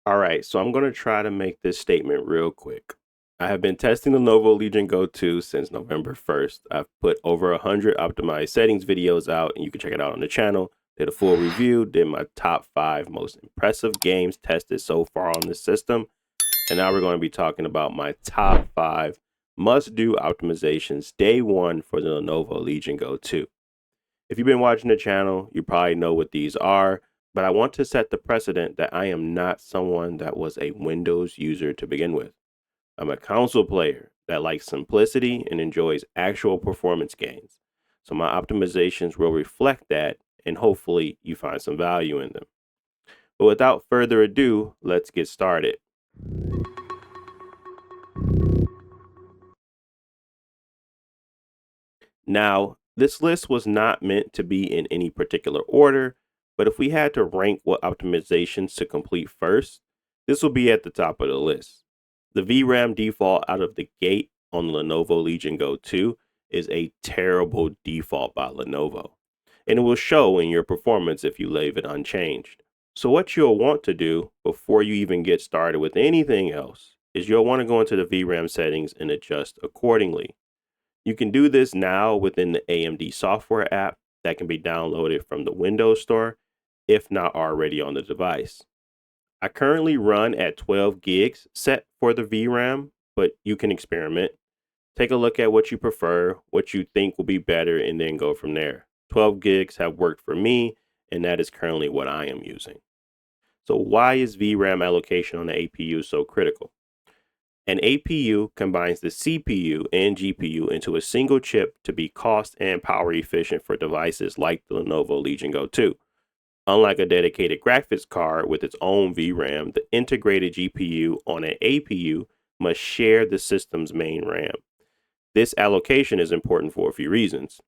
All right, so I'm going to try to make this statement real quick. I have been testing the Lenovo Legion Go 2 since November 1st. I've put over 100 optimized settings videos out, and you can check it out on the channel. Did a full review, did my top 5 most impressive games tested so far on this system. And now we're going to be talking about my top 5 must-do optimizations day 1 for the Lenovo Legion Go 2. If you've been watching the channel, you probably know what these are, but I want to set the precedent that I am not someone that was a Windows user to begin with. I'm a console player that likes simplicity and enjoys actual performance gains. So my optimizations will reflect that, and hopefully you find some value in them. But without further ado, let's get started. Now, this list was not meant to be in any particular order, but if we had to rank what optimizations to complete first, this will be at the top of the list. The VRAM default out of the gate on the Lenovo Legion Go 2 is a terrible default by Lenovo, and it will show in your performance if you leave it unchanged. So what you'll want to do before you even get started with anything else is you'll want to go into the VRAM settings and adjust accordingly. You can do this now within the AMD software app that can be downloaded from the Windows Store, if not already on the device. I currently run at 12 gigs set for the VRAM, but you can experiment. Take a look at what you prefer, what you think will be better, and then go from there. 12 gigs have worked for me, and that is currently what I am using. So why is VRAM allocation on the APU so critical? An APU combines the CPU and GPU into a single chip to be cost and power efficient for devices like the Lenovo Legion Go 2. Unlike a dedicated graphics card with its own VRAM, the integrated GPU on an APU must share the system's main RAM. This allocation is important for a few reasons.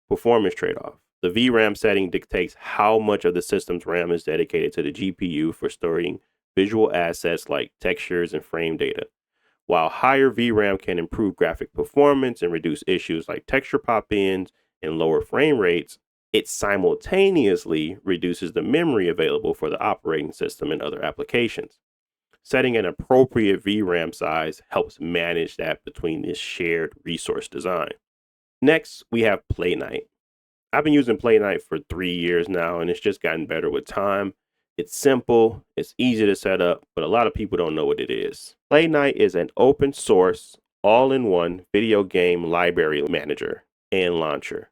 Performance trade-off. The VRAM setting dictates how much of the system's RAM is dedicated to the GPU for storing visual assets like textures and frame data. While higher VRAM can improve graphic performance and reduce issues like texture pop-ins and lower frame rates, it simultaneously reduces the memory available for the operating system and other applications. Setting an appropriate VRAM size helps manage that between this shared resource design. Next, we have Play Night. I've been using Play Night for 3 years now, and it's just gotten better with time. It's simple, it's easy to set up, but a lot of people don't know what it is. Play Night is an open source, all-in-one video game library manager and launcher.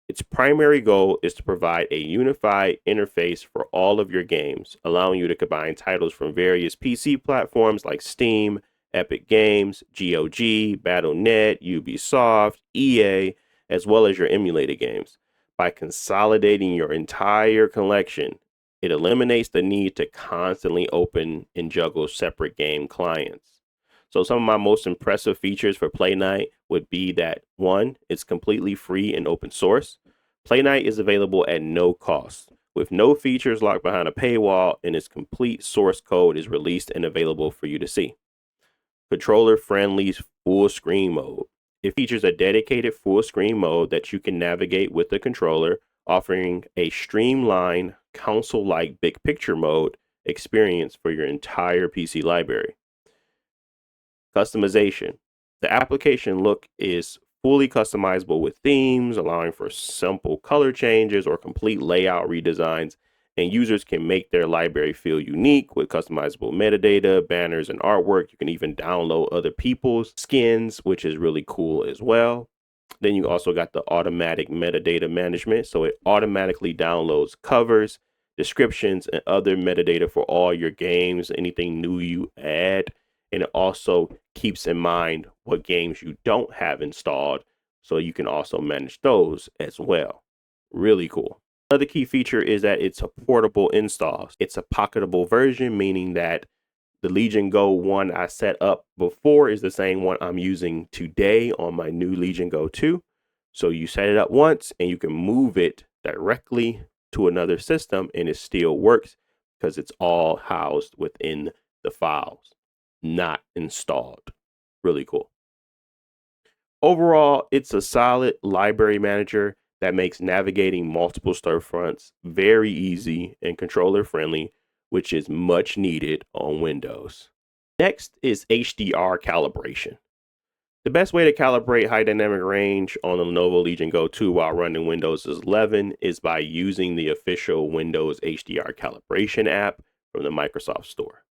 Its primary goal is to provide a unified interface for all of your games, allowing you to combine titles from various PC platforms like Steam, Epic Games, GOG, Battle.net, Ubisoft, EA, as well as your emulated games. By consolidating your entire collection, it eliminates the need to constantly open and juggle separate game clients. So some of my most impressive features for Play Night would be that 1, it's completely free and open source. Play Night is available at no cost, with no features locked behind a paywall, and its complete source code is released and available for you to see. Controller-friendly full screen mode. It features a dedicated full screen mode that you can navigate with the controller, offering a streamlined, console-like big picture mode experience for your entire PC library. Customization. The application look is fully customizable with themes, allowing for simple color changes or complete layout redesigns, and users can make their library feel unique with customizable metadata, banners, and artwork. You can even download other people's skins, which is really cool as well. Then you also got the automatic metadata management, so it automatically downloads covers, descriptions, and other metadata for all your games, anything new you add. And it also keeps in mind what games you don't have installed, so you can also manage those as well. Really cool. Another key feature is that it's a portable install. It's a pocketable version, meaning that the Legion Go 1 I set up before is the same one I'm using today on my new Legion Go 2. So you set it up once and you can move it directly to another system and it still works because it's all housed within the files, not installed. Really cool. Overall, it's a solid library manager that makes navigating multiple storefronts very easy and controller friendly, which is much needed on Windows. Next is HDR calibration. The best way to calibrate high dynamic range on the Lenovo Legion Go 2 while running Windows 11 is by using the official Windows HDR calibration app from the Microsoft Store.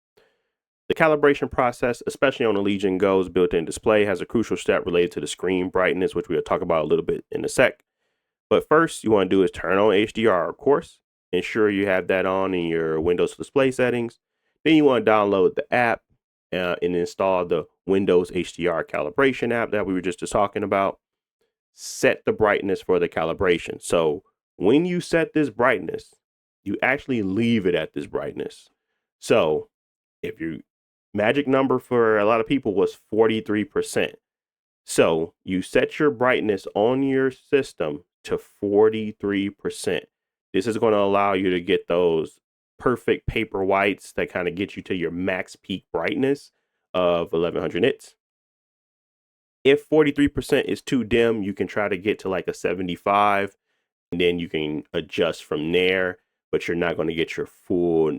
The calibration process, especially on the Legion Go's built-in display, has a crucial step related to the screen brightness, which we'll talk about a little bit in a sec. But first, you want to do is turn on HDR, of course. Ensure you have that on in your Windows display settings. Then you want to download the app and install the Windows HDR calibration app that we were just talking about. Set the brightness for the calibration. So when you set this brightness, you actually leave it at this brightness. So if your magic number for a lot of people was 43%. So you set your brightness on your system to 43%. This is going to allow you to get those perfect paper whites that kind of get you to your max peak brightness of 1100 nits. If 43% is too dim, you can try to get to like a 75, and then you can adjust from there, but you're not going to get your full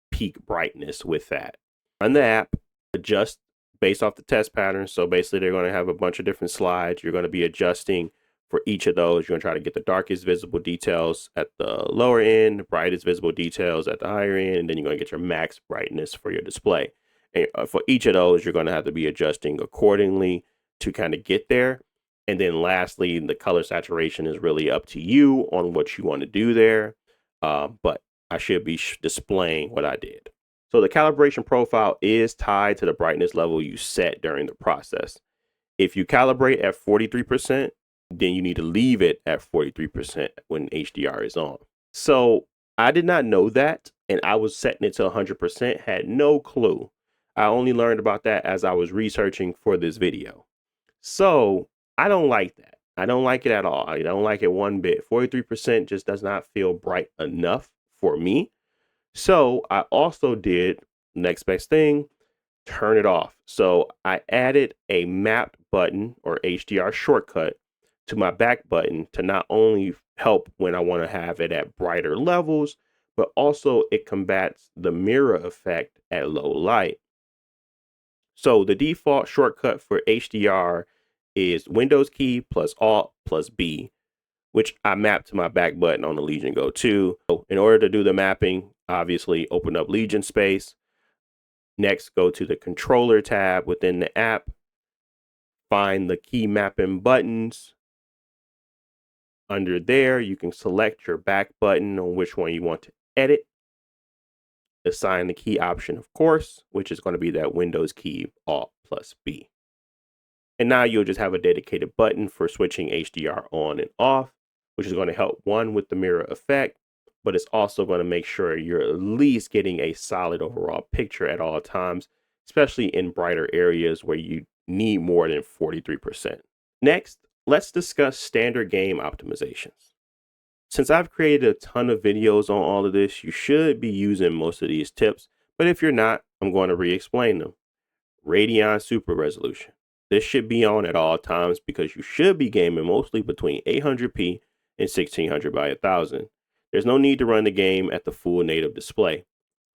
peak brightness with that. Run the app, adjust based off the test pattern. So basically they're going to have a bunch of different slides. You're going to be adjusting for each of those. You're going to try to get the darkest visible details at the lower end, the brightest visible details at the higher end, and then you're going to get your max brightness for your display. And for each of those, you're going to have to be adjusting accordingly to kind of get there. And then lastly, the color saturation is really up to you on what you want to do there. But I should be displaying what I did. So the calibration profile is tied to the brightness level you set during the process. If you calibrate at 43%, then you need to leave it at 43% when HDR is on. So I did not know that, and I was setting it to 100%, had no clue. I only learned about that as I was researching for this video. So I don't like that. I don't like it at all. I don't like it one bit. 43% just does not feel bright enough for me. So I also did next best thing, turn it off. So I added a mapped button or HDR shortcut to my back button to not only help when I want to have it at brighter levels, but also it combats the mirror effect at low light. So the default shortcut for HDR is Windows key plus Alt plus B, which I mapped to my back button on the Legion Go 2. So in order to do the mapping, obviously open up Legion Space. Next, go to the controller tab within the app. Find the key mapping buttons. Under there, you can select your back button on which one you want to edit. Assign the key option, of course, which is going to be that Windows key Alt plus B. And now you'll just have a dedicated button for switching HDR on and off, which is going to help one with the mirror effect, but it's also going to make sure you're at least getting a solid overall picture at all times, especially in brighter areas where you need more than 43%. Next, let's discuss standard game optimizations. Since I've created a ton of videos on all of this, you should be using most of these tips, but if you're not, I'm going to re-explain them. Radeon Super Resolution. This should be on at all times because you should be gaming mostly between 800p and 1600 by 1000. There's no need to run the game at the full native display.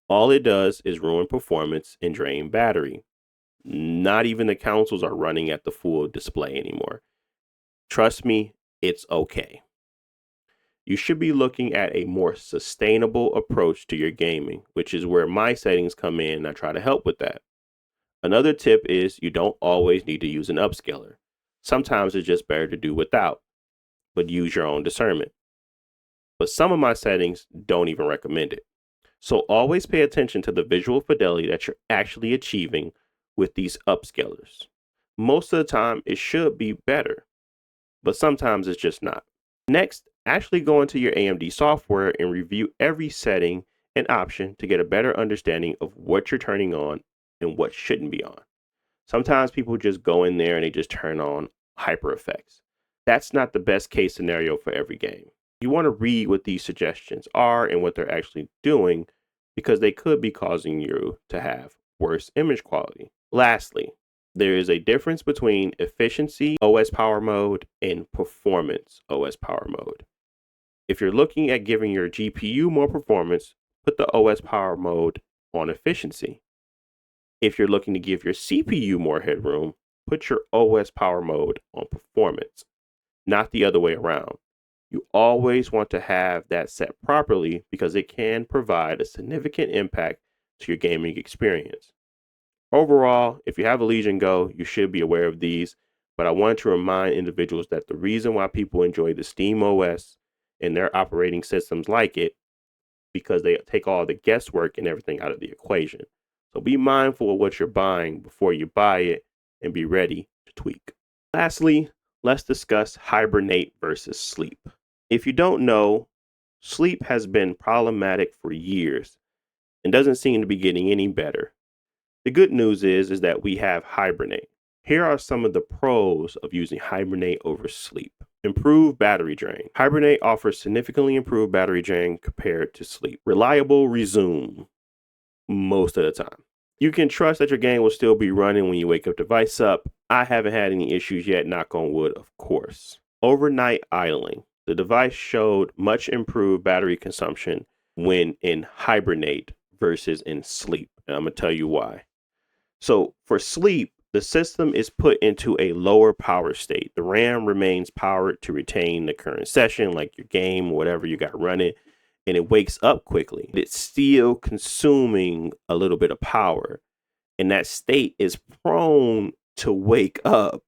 All it does is ruin performance and drain battery. Not even the consoles are running at the full display anymore. Trust me, it's okay. You should be looking at a more sustainable approach to your gaming, which is where my settings come in and I try to help with that. Another tip is you don't always need to use an upscaler. Sometimes it's just better to do without, but use your own discernment. But some of my settings don't even recommend it. So always pay attention to the visual fidelity that you're actually achieving with these upscalers. Most of the time it should be better, but sometimes it's just not. Next, actually go into your AMD software and review every setting and option to get a better understanding of what you're turning on and what shouldn't be on. Sometimes people just go in there and they just turn on hyper effects. That's not the best case scenario for every game. You want to read what these suggestions are and what they're actually doing because they could be causing you to have worse image quality. Lastly, there is a difference between efficiency OS power mode and performance OS power mode. If you're looking at giving your GPU more performance, put the OS power mode on efficiency. If you're looking to give your CPU more headroom, put your OS power mode on performance, not the other way around. You always want to have that set properly because it can provide a significant impact to your gaming experience. Overall, if you have a Legion Go, you should be aware of these, but I want to remind individuals that the reason why people enjoy the Steam OS and their operating systems like it, because they take all the guesswork and everything out of the equation. So be mindful of what you're buying before you buy it and be ready to tweak. Lastly, let's discuss Hibernate versus sleep. If you don't know, sleep has been problematic for years and doesn't seem to be getting any better. The good news is that we have Hibernate. Here are some of the pros of using Hibernate over sleep. Improved battery drain. Hibernate offers significantly improved battery drain compared to sleep. Reliable resume most of the time. You can trust that your game will still be running when you wake up device up. I haven't had any issues yet, knock on wood, of course. Overnight idling. The device showed much improved battery consumption when in Hibernate versus in sleep. And I'm going to tell you why. So for sleep, the system is put into a lower power state. The RAM remains powered to retain the current session, like your game, whatever you got running, and it wakes up quickly. It's still consuming a little bit of power, and that state is prone to wake up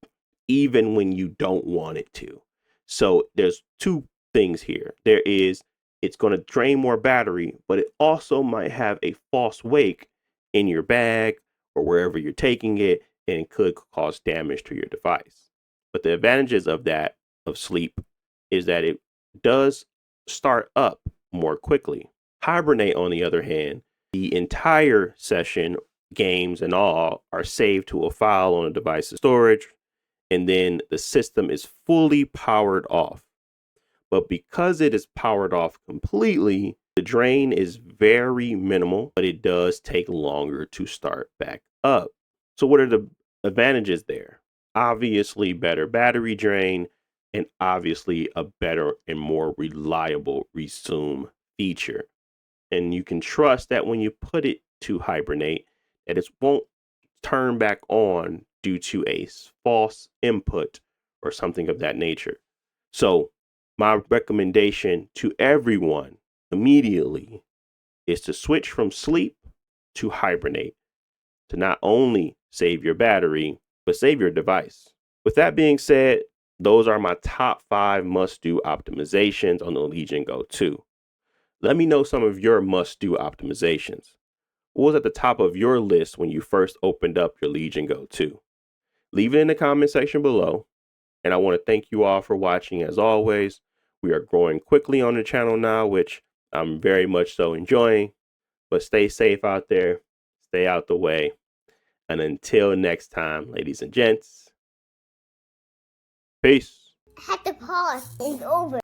even when you don't want it to. So there's two things here. There is, it's going to drain more battery, but it also might have a false wake in your bag or wherever you're taking it, and it could cause damage to your device. But the advantages of that, of sleep, is that it does start up more quickly. Hibernate, on the other hand, the entire session, games and all, are saved to a file on a device's storage, and then the system is fully powered off. But because it is powered off completely, the drain is very minimal, but it does take longer to start back up. So what are the advantages there? Obviously, better battery drain, and obviously a better and more reliable resume feature. And you can trust that when you put it to Hibernate, that it won't turn back on due to a false input or something of that nature. So my recommendation to everyone immediately is to switch from sleep to Hibernate to not only save your battery, but save your device. With that being said, those are my top 5 must-do optimizations on the Legion Go 2. Let me know some of your must-do optimizations. What was at the top of your list when you first opened up your Legion Go 2? Leave it in the comment section below. And I want to thank you all for watching as always. We are growing quickly on the channel now, which I'm very much so enjoying. But stay safe out there. Stay out the way. And until next time, ladies and gents, peace. I had to pause. It's over.